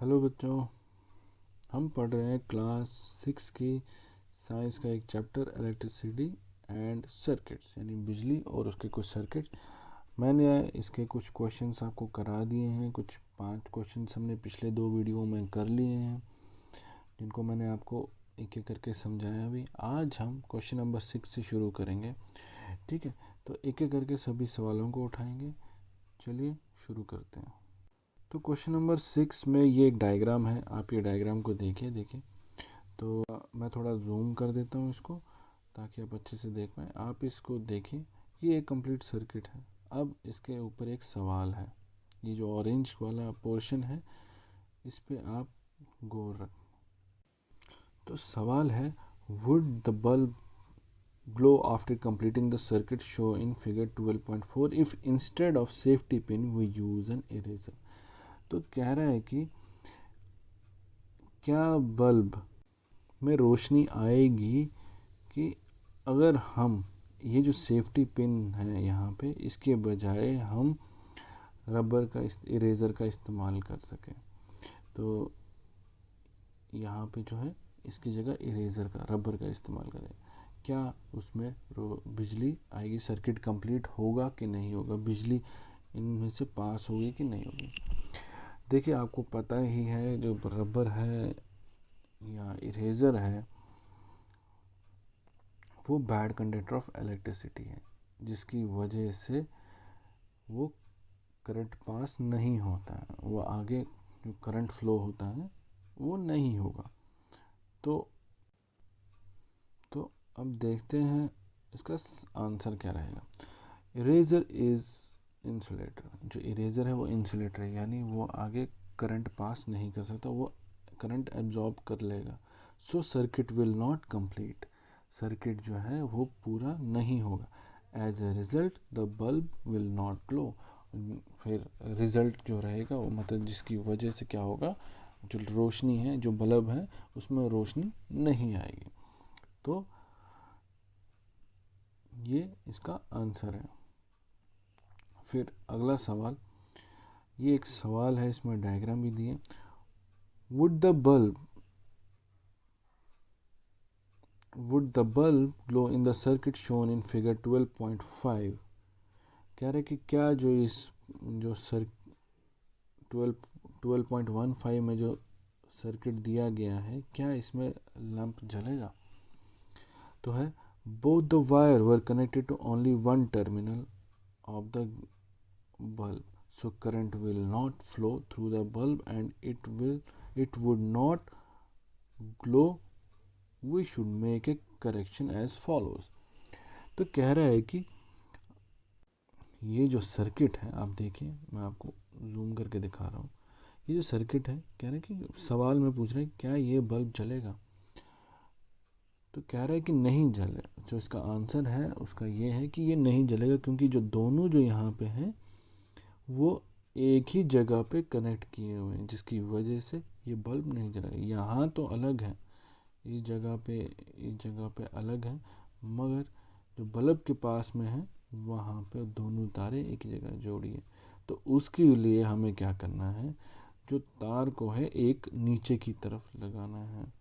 Hello बच्चों, हम पढ़ रहे हैं क्लास 6 की साइंस का एक चैप्टर इलेक्ट्रिसिटी एंड सर्किट्स, यानी बिजली और उसके कुछ सर्किट्स। मैंने इसके कुछ क्वेश्चंस आपको करा दिए हैं। कुछ 5 क्वेश्चंस हमने पिछले 2 वीडियो में कर लिए हैं, जिनको मैंने आपको एक एक करके समझाया भी। आज हम क्वेश्चन नंबर 6 से शुरू करेंगे, ठीक है। तो एक एक करके सभी सवालों को उठाएंगे। चलिए शुरू करते हैं। तो क्वेश्चन नंबर 6 में ये एक डायग्राम है, आप ये डायग्राम को देखिए। तो मैं थोड़ा जूम कर देता हूँ इसको, ताकि आप अच्छे से देख पाएँ। आप इसको देखिए, ये एक कंप्लीट सर्किट है। अब इसके ऊपर एक सवाल है, ये जो ऑरेंज वाला पोर्शन है इस पे आप गौर रख। तो सवाल है, would the bulb glow after completing the circuit show in figure 12.4 if instead of safety pin we use an eraser। तो कह रहा है कि क्या बल्ब में रोशनी आएगी कि अगर हम ये जो सेफ्टी पिन है यहाँ पे, इसके बजाय हम रबर का इरेज़र का इस्तेमाल कर सकें। तो यहाँ पे जो है इसकी जगह इरेज़र का, रबर का इस्तेमाल करें। क्या उसमें बिजली आएगी, सर्किट कंप्लीट होगा कि नहीं होगा, बिजली इनमें से पास होगी कि नहीं होगी। देखिए, आपको पता ही है जो रबर है या इरेज़र है वो बैड कंडक्टर ऑफ इलेक्ट्रिसिटी है, जिसकी वजह से वो करंट पास नहीं होता है, वो आगे जो करंट फ्लो होता है वो नहीं होगा। तो अब देखते हैं इसका आंसर क्या रहेगा। इरेजर इज इंसुलेटर, जो इरेजर है वो इंसुलेटर है, यानी वो आगे करंट पास नहीं कर सकता, वो करंट एब्जॉर्ब कर लेगा। So circuit will not complete, circuit जो है वो पूरा नहीं होगा। As a result the bulb will not glow, फिर रिजल्ट जो रहेगा वो मतलब जिसकी वजह से क्या होगा, जो रोशनी है, जो बल्ब है उसमें रोशनी नहीं आएगी। तो ये इसका आंसर है। फिर अगला सवाल, ये एक सवाल है, इसमें डायग्राम भी दिए। Would the bulb glow in the circuit shown in figure 12.5। कह रहे कि क्या जो इस जो सर 12.15 में जो सर्किट दिया गया है, क्या इसमें लैंप जलेगा। तो है, both the wire were connected to only one terminal of the bulb, so current will not flow through the bulb and it would not glow। we should make a correction as follows। तो कह रहा है कि ये जो circuit है, आप देखिए, मैं आपको जूम करके दिखा रहा हूँ। ये जो सर्किट है, कह रहा है कि सवाल में पूछ रहा है क्या ये बल्ब जलेगा। तो कह रहा है कि नहीं जले। जो इसका आंसर है उसका ये है कि ये नहीं जलेगा, क्योंकि जो दोनों जो यहाँ पे हैं वो एक ही जगह पे कनेक्ट किए हुए हैं, जिसकी वजह से ये बल्ब नहीं जलेगा। यहाँ तो अलग है, इस जगह पे अलग है, मगर जो बल्ब के पास में है वहाँ पे दोनों तारे एक ही जगह जोड़ी है। तो उसके लिए हमें क्या करना है, जो तार को है एक नीचे की तरफ लगाना है।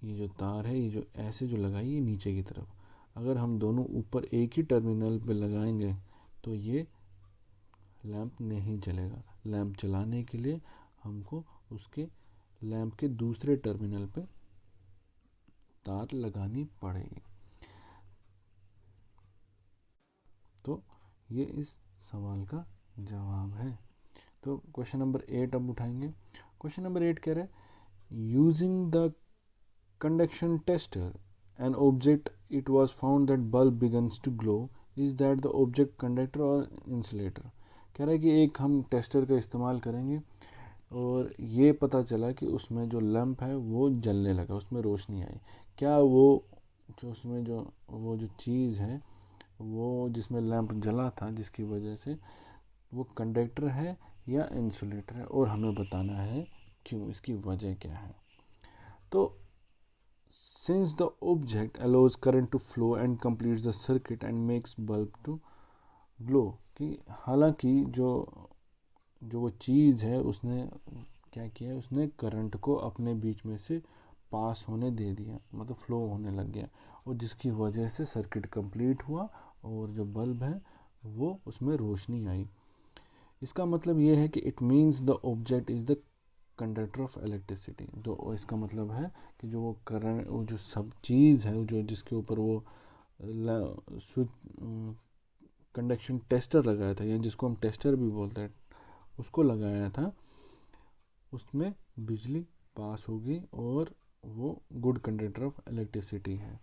ये जो तार है, ये जो ऐसे जो लगाई, ये नीचे की तरफ। अगर हम दोनों ऊपर एक ही टर्मिनल पे लगाएंगे तो ये लैंप नहीं जलेगा। लैंप जलाने के लिए हमको उसके लैंप के दूसरे टर्मिनल पे तार लगानी पड़ेगी। तो ये इस सवाल का जवाब है। तो क्वेश्चन नंबर 8 अब उठाएंगे। क्वेश्चन नंबर 8 कह रहा है, using the conduction tester an object it was found that bulb begins to glow, is that the object conductor और इंसुलेटर। कह रहा है कि एक हम टेस्टर का इस्तेमाल करेंगे और ये पता चला कि उसमें जो लैंप है वो जलने लगा, उसमें रोशनी आई। क्या वो जो उसमें जो वो जो चीज़ है, वो जिसमें लैंप जला था, जिसकी वजह से वो कंडक्टर है या इंसुलेटर है, और हमें बताना है क्यों, इसकी वजह क्या है। तो since the object allows current to flow and completes the circuit and makes bulb to glow, कि हालांकि जो वो चीज़ है उसने क्या किया है, उसने करंट को अपने बीच में से पास होने दे दिया, मतलब फ्लो होने लग गया, और जिसकी वजह से सर्किट कंप्लीट हुआ और जो बल्ब है वो उसमें रोशनी आई। इसका मतलब ये है कि it means the object is the conductor of electricity. जो इसका मतलब है कि जो वो करंट, वो जो सब चीज़ है, जो जिसके ऊपर वो कंडक्शन टेस्टर लगाया था, या जिसको हम टेस्टर भी बोलते हैं, उसको लगाया था, उसमें बिजली पास होगी और वो गुड कंडक्टर ऑफ इलेक्ट्रिसिटी है।